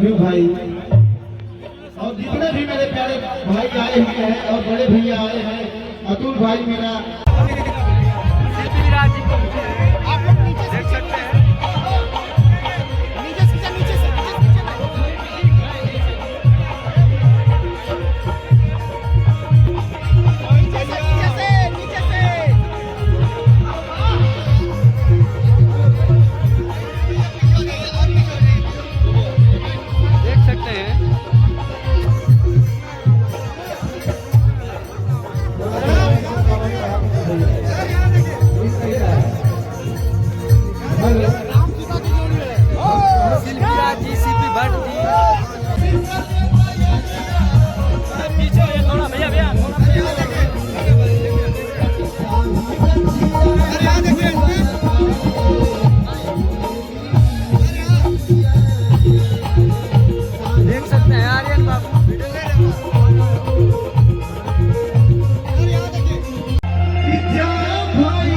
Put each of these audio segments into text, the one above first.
Love you भाई। और जितने भी मेरे प्यारे भाई आए हुए हैं और बड़े भैया आए हैं, अतुल भाई मेरा, आप लोग नीचे देख सकते हैं, नीचे से नीचे से देख सकते हैं। जीसीपी भट्ट जी पीछे थोड़ा भैया देख सकते हैं आर्यन बाबू।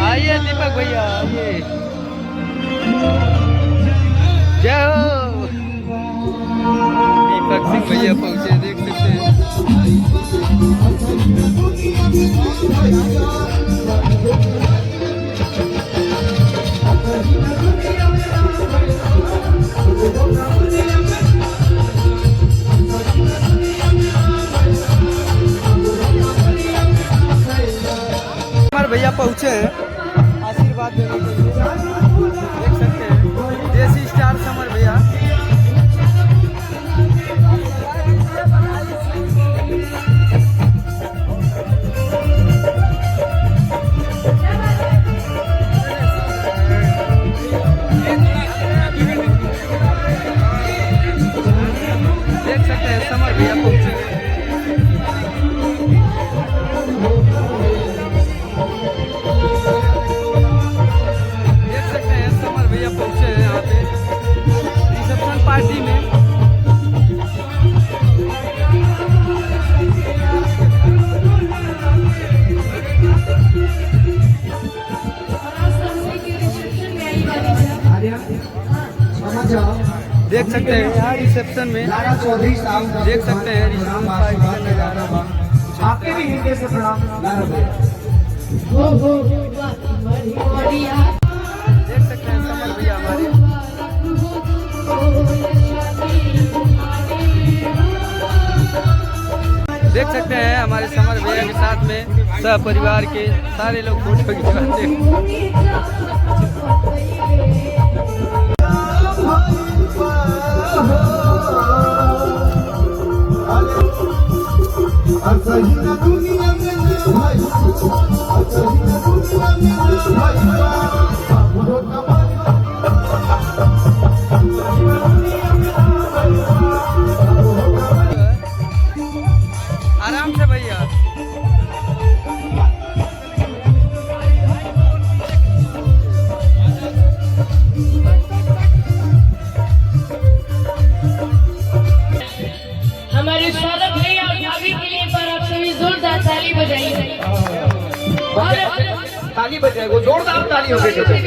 आइए दीपक भैया आइए, जय हो। दीपक सिंह भैया पहुंचे, देख सकते हैं। हमारे भैया पहुंचे हैं आशीर्वाद देने के लिए, देख सकते हैं। देसी स्टार समर भैया, देख सकते हैं समर भैया पहुंचे हैं। देख सकते हैं समर भैया पहुंचे हैं यहाँ पे रिसेप्शन पार्टी में। देख सकते हैं यहाँ रिसेप्शन में, देख सकते हैं रिसेप्शन पार्टी का नजारा। आपके भी हृदय से प्रणाम। देख सकते हैं समर भैया हमारे, देख सकते हैं हमारे समर भैया के साथ में सब परिवार के सारे लोग फोटो खिंचवाते हैं। आराम से भैया। हमारे स्वागत भैया और भाभी के लिए पर आप सभी जोरदार ताली बजाइए। ताली बजाएगा, जोरदार ताली हो गई।